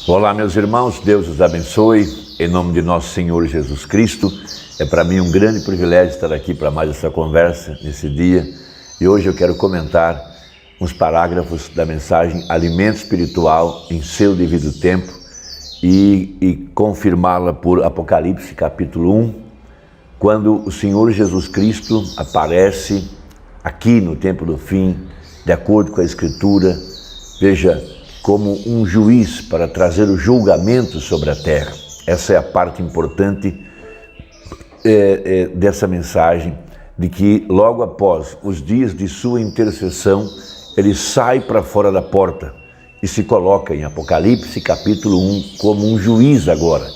Olá, meus irmãos, Deus os abençoe, em nome de nosso Senhor Jesus Cristo. É para mim um grande privilégio estar aqui para mais essa conversa nesse dia. E hoje eu quero comentar uns parágrafos da mensagem Alimento Espiritual em seu devido tempo e confirmá-la por Apocalipse capítulo 1, quando o Senhor Jesus Cristo aparece aqui no tempo do fim, de acordo com a Escritura, veja, como um juiz para trazer o julgamento sobre a terra. Essa é a parte importante dessa mensagem, de que logo após os dias de sua intercessão, ele sai para fora da porta e se coloca em Apocalipse capítulo 1 como um juiz agora,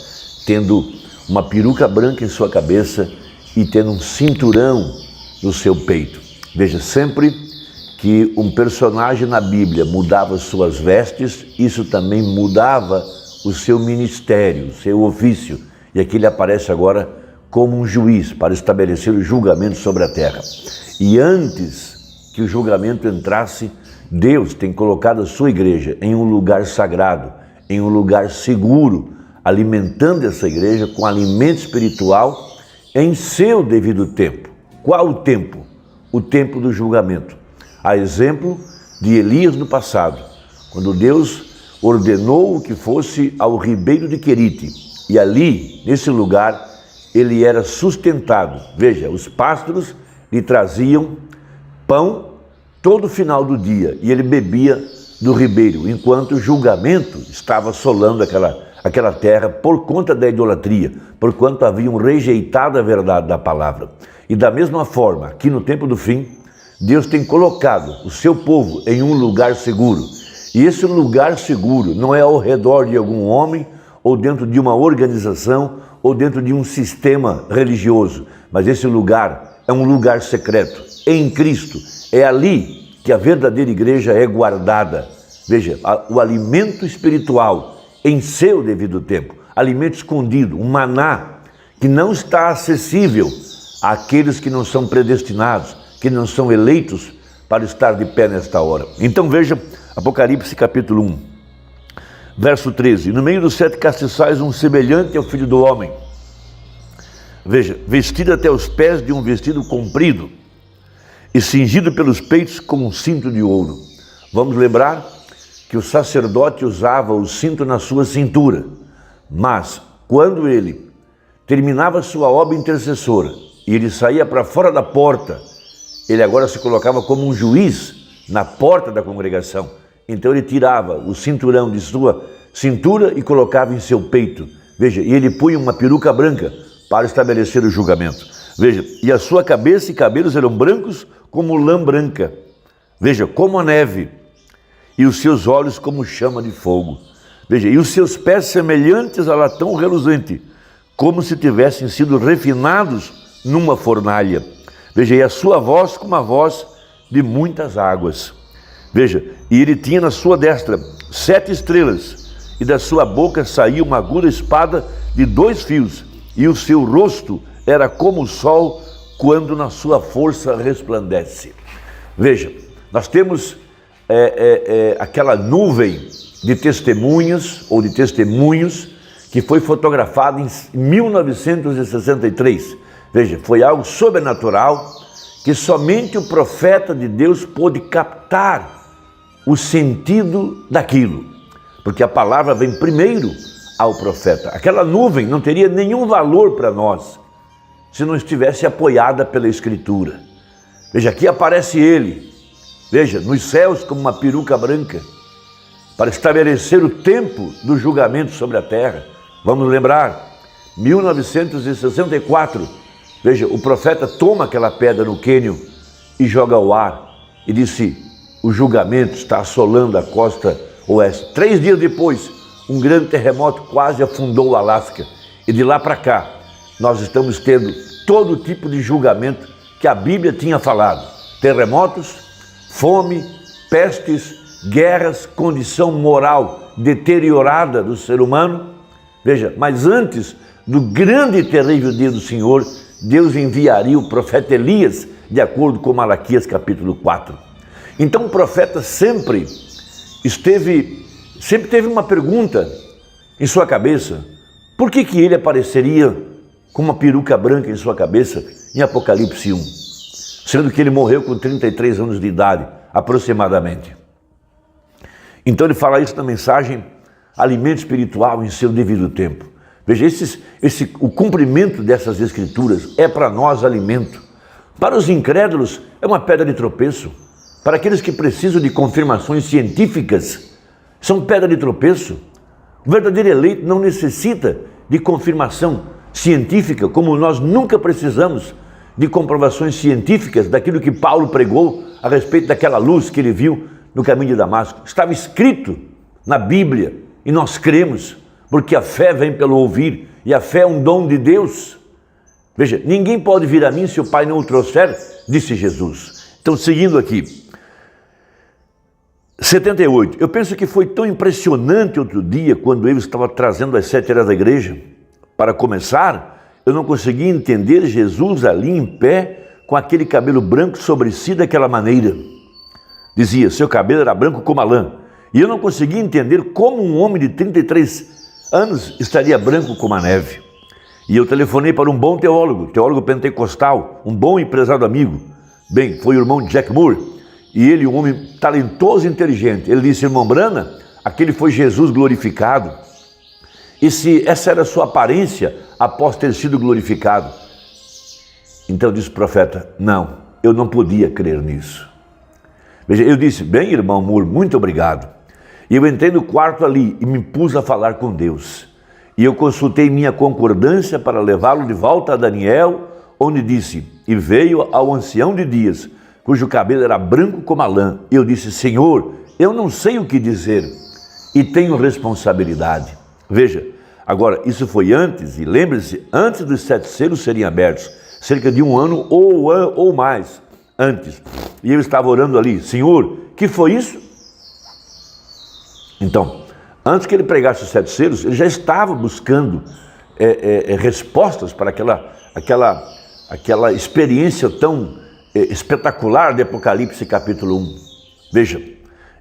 tendo uma peruca branca em sua cabeça e tendo um cinturão no seu peito. Veja, sempre que um personagem na Bíblia mudava suas vestes, isso também mudava o seu ministério, o seu ofício. E aqui ele aparece agora como um juiz para estabelecer o julgamento sobre a terra. E antes que o julgamento entrasse, Deus tem colocado a sua igreja em um lugar sagrado, em um lugar seguro, alimentando essa igreja com alimento espiritual em seu devido tempo. Qual o tempo? O tempo do julgamento. A exemplo de Elias no passado, quando Deus ordenou que fosse ao ribeiro de Querite, e ali, nesse lugar, ele era sustentado. Veja, os pássaros lhe traziam pão todo final do dia, e ele bebia do ribeiro, enquanto o julgamento estava assolando aquela terra por conta da idolatria, porquanto haviam rejeitado a verdade da palavra. E da mesma forma, aqui no tempo do fim, Deus tem colocado o seu povo em um lugar seguro. E esse lugar seguro não é ao redor de algum homem, ou dentro de uma organização, ou dentro de um sistema religioso. Mas esse lugar é um lugar secreto, em Cristo. É ali que a verdadeira igreja é guardada. Veja, o alimento espiritual em seu devido tempo. Alimento escondido, um maná que não está acessível àqueles que não são predestinados, que não são eleitos para estar de pé nesta hora. Então veja Apocalipse capítulo 1, verso 13. No meio dos 7 castiçais, um semelhante ao Filho do Homem. Veja, vestido até os pés de um vestido comprido e cingido pelos peitos com um cinto de ouro. Vamos lembrar que o sacerdote usava o cinto na sua cintura, mas quando ele terminava sua obra intercessora e ele saía para fora da porta, ele agora se colocava como um juiz na porta da congregação. Então ele tirava o cinturão de sua cintura e colocava em seu peito. Veja, e ele punha uma peruca branca para estabelecer o julgamento. Veja, e a sua cabeça e cabelos eram brancos como lã branca. Veja, como a neve. E os seus olhos como chama de fogo. Veja, e os seus pés semelhantes a latão reluzente, como se tivessem sido refinados numa fornalha. Veja, e a sua voz como a voz de muitas águas. Veja, e ele tinha na sua destra 7 estrelas, e da sua boca saía uma aguda espada de 2 fios, e o seu rosto era como o sol quando na sua força resplandece. Veja, nós temos aquela nuvem de testemunhas ou de testemunhos que foi fotografada em 1963. Veja, foi algo sobrenatural que somente o profeta de Deus pôde captar o sentido daquilo, porque a palavra vem primeiro ao profeta. Aquela nuvem não teria nenhum valor para nós se não estivesse apoiada pela Escritura. Veja, aqui aparece ele, veja, nos céus como uma peruca branca, para estabelecer o tempo do julgamento sobre a terra. Vamos lembrar, 1964, veja, o profeta toma aquela pedra no cânion e joga ao ar e disse: o julgamento está assolando a costa oeste. 3 dias depois, um grande terremoto quase afundou o Alasca. E de lá para cá, nós estamos tendo todo tipo de julgamento que a Bíblia tinha falado. Terremotos, fome, pestes, guerras, condição moral deteriorada do ser humano. Veja, mas antes do grande e terrível dia do Senhor, Deus enviaria o profeta Elias, de acordo com Malaquias capítulo 4. Então o profeta sempre teve uma pergunta em sua cabeça, por que ele apareceria com uma peruca branca em sua cabeça em Apocalipse 1? Sendo que ele morreu com 33 anos de idade, aproximadamente. Então ele fala isso na mensagem Alimento Espiritual em seu devido tempo. Veja, o cumprimento dessas escrituras é para nós alimento. Para os incrédulos é uma pedra de tropeço. Para aqueles que precisam de confirmações científicas, são pedra de tropeço. O verdadeiro eleito não necessita de confirmação científica, como nós nunca precisamos de comprovações científicas daquilo que Paulo pregou a respeito daquela luz que ele viu no caminho de Damasco. Estava escrito na Bíblia e nós cremos, porque a fé vem pelo ouvir e a fé é um dom de Deus. Veja, ninguém pode vir a mim se o Pai não o trouxer, disse Jesus. Então, seguindo aqui, 78. Eu penso que foi tão impressionante outro dia, quando eu estava trazendo as 7 eras da igreja. Para começar, eu não conseguia entender Jesus ali em pé, com aquele cabelo branco sobre si daquela maneira. Dizia, seu cabelo era branco como a lã. E eu não conseguia entender como um homem de 33 anos estaria branco como a neve. E eu telefonei para um bom teólogo pentecostal, um bom e prezado amigo. Bem, foi o irmão Jack Moore. E ele, um homem talentoso e inteligente. Ele disse, irmão Brana, aquele foi Jesus glorificado. E se essa era a sua aparência após ter sido glorificado? Então disse o profeta, não, eu não podia crer nisso. Veja, eu disse, bem, irmão Moore, muito obrigado. E eu entrei no quarto ali e me pus a falar com Deus. E eu consultei minha concordância para levá-lo de volta a Daniel, onde disse, e veio ao ancião de dias, cujo cabelo era branco como a lã. E eu disse, Senhor, eu não sei o que dizer e tenho responsabilidade. Veja, agora, isso foi antes, e lembre-se, antes dos 7 selos serem abertos, cerca de 1 ano ou mais antes. E eu estava orando ali, Senhor, que foi isso? Então, antes que ele pregasse os 7 selos, ele já estava buscando respostas para aquela experiência tão espetacular de Apocalipse capítulo 1. Veja,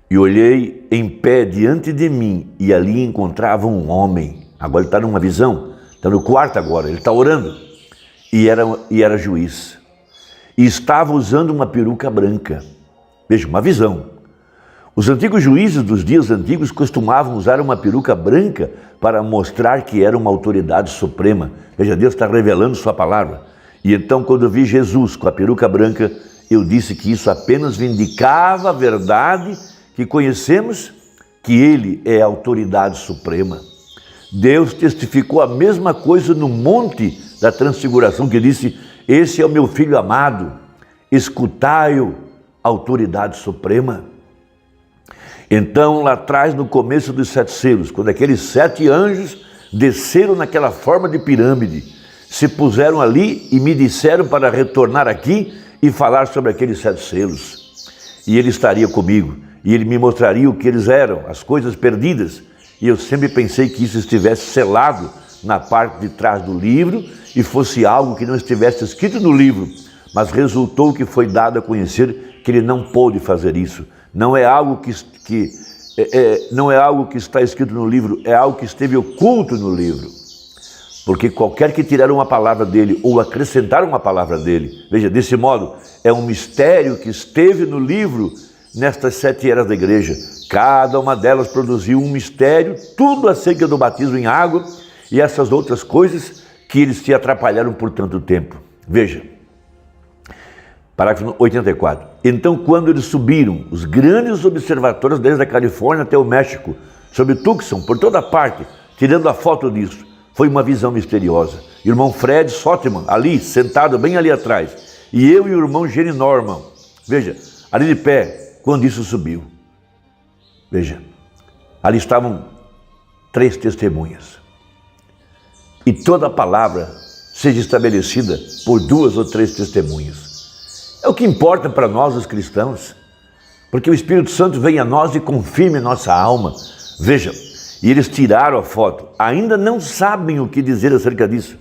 e olhei em pé diante de mim, e ali encontrava um homem. Agora ele está numa visão, está no quarto agora, ele está orando. E era juiz. E estava usando uma peruca branca. Veja, uma visão. Os antigos juízes dos dias antigos costumavam usar uma peruca branca para mostrar que era uma autoridade suprema. Veja, Deus está revelando sua palavra. E então, quando eu vi Jesus com a peruca branca, eu disse que isso apenas vindicava a verdade que conhecemos, que ele é a autoridade suprema. Deus testificou a mesma coisa no Monte da Transfiguração, que disse, esse é o meu Filho amado, escutai-o, autoridade suprema. Então, lá atrás, no começo dos 7 selos, quando aqueles 7 anjos desceram naquela forma de pirâmide, se puseram ali e me disseram para retornar aqui e falar sobre aqueles 7 selos. E ele estaria comigo, e ele me mostraria o que eles eram, as coisas perdidas. E eu sempre pensei que isso estivesse selado na parte de trás do livro e fosse algo que não estivesse escrito no livro. Mas resultou que foi dado a conhecer que ele não pôde fazer isso. Não é algo não é algo que está escrito no livro, é algo que esteve oculto no livro. Porque qualquer que tirar uma palavra dele ou acrescentar uma palavra dele, veja, desse modo, é um mistério que esteve no livro nestas 7 eras da igreja. Cada uma delas produziu um mistério, tudo acerca do batismo em água e essas outras coisas que eles te atrapalharam por tanto tempo. Veja, parágrafo 84. Então, quando eles subiram, os grandes observatórios desde a Califórnia até o México, sobre Tucson, por toda parte, tirando a foto disso, foi uma visão misteriosa. Irmão Fred Soteman, ali, sentado bem ali atrás, e eu e o irmão Jenny Norman, veja, ali de pé, quando isso subiu. Veja, ali estavam 3 testemunhas. E toda a palavra seja estabelecida por 2 ou 3 testemunhas. É o que importa para nós, os cristãos, porque o Espírito Santo vem a nós e confirma nossa alma. Veja, e eles tiraram a foto, ainda não sabem o que dizer acerca disso.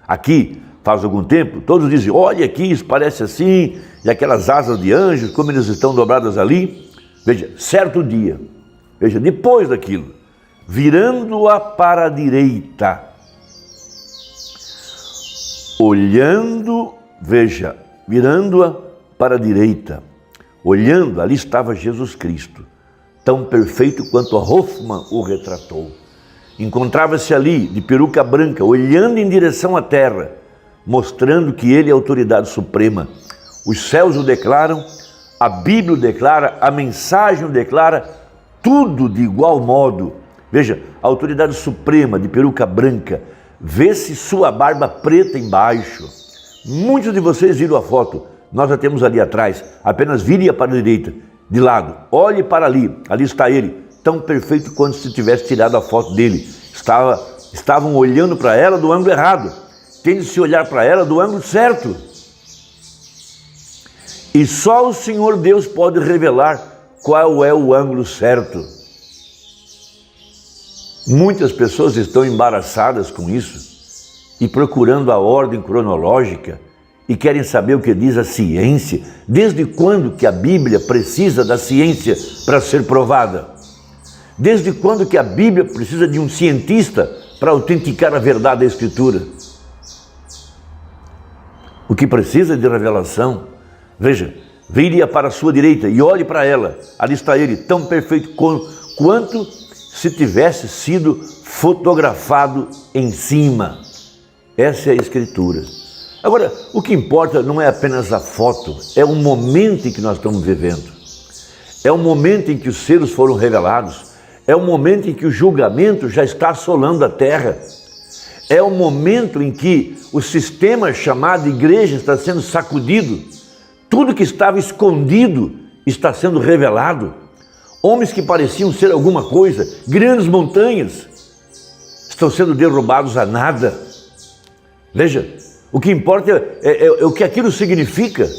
Aqui, faz algum tempo, todos dizem, olha aqui, isso parece assim, e aquelas asas de anjos, como eles estão dobradas ali. Veja, certo dia, veja, depois daquilo, virando-a para a direita, olhando, veja, virando-a para a direita, olhando, ali estava Jesus Cristo, tão perfeito quanto a Hoffmann o retratou. Encontrava-se ali, de peruca branca, olhando em direção à terra, mostrando que ele é a autoridade suprema. Os céus o declaram, a Bíblia o declara, a mensagem o declara, tudo de igual modo. Veja, a autoridade suprema, de peruca branca, vê-se sua barba preta embaixo. Muitos de vocês viram a foto, nós a temos ali atrás, apenas vire para a direita, de lado, olhe para ali, ali está ele, tão perfeito quanto se tivesse tirado a foto dele. Estavam olhando para ela do ângulo errado, tem de se olhar para ela do ângulo certo. E só o Senhor Deus pode revelar qual é o ângulo certo. Muitas pessoas estão embaraçadas com isso e procurando a ordem cronológica e querem saber o que diz a ciência. Desde quando que a Bíblia precisa da ciência para ser provada? Desde quando que a Bíblia precisa de um cientista para autenticar a verdade da Escritura? O que precisa de revelação, veja, vire para a sua direita e olhe para ela, ali está ele, tão perfeito quanto se tivesse sido fotografado em cima. Essa é a Escritura. Agora, o que importa não é apenas a foto, é o momento em que nós estamos vivendo. É o momento em que os seres foram revelados. É o momento em que o julgamento já está assolando a terra. É o momento em que o sistema chamado igreja está sendo sacudido. Tudo que estava escondido está sendo revelado. Homens que pareciam ser alguma coisa, grandes montanhas, estão sendo derrubados a nada. Veja, o que importa é o que aquilo significa.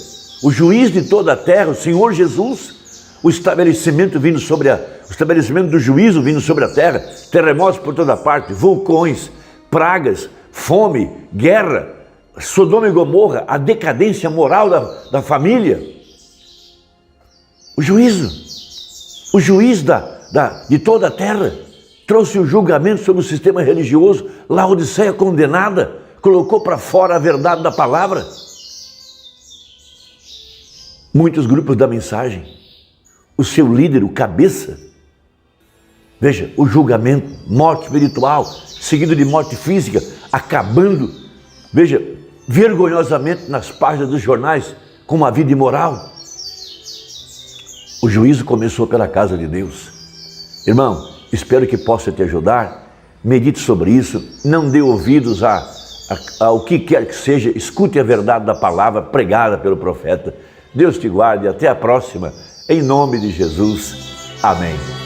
O juiz de toda a terra, o Senhor Jesus, o estabelecimento o estabelecimento do juízo vindo sobre a terra, terremotos por toda parte, vulcões, pragas, fome, guerra, Sodoma e Gomorra, a decadência moral da família. O juiz de toda a terra trouxe o julgamento sobre o sistema religioso, Laodiceia condenada, colocou para fora a verdade da palavra. Muitos grupos da mensagem, o seu líder, o cabeça, veja, o julgamento, morte espiritual, seguido de morte física, acabando, veja, vergonhosamente nas páginas dos jornais com uma vida imoral. O juízo começou pela casa de Deus. Irmão, espero que possa te ajudar. Medite sobre isso, não dê ouvidos ao que quer que seja, escute a verdade da palavra pregada pelo profeta. Deus te guarde, até a próxima, em nome de Jesus. Amém.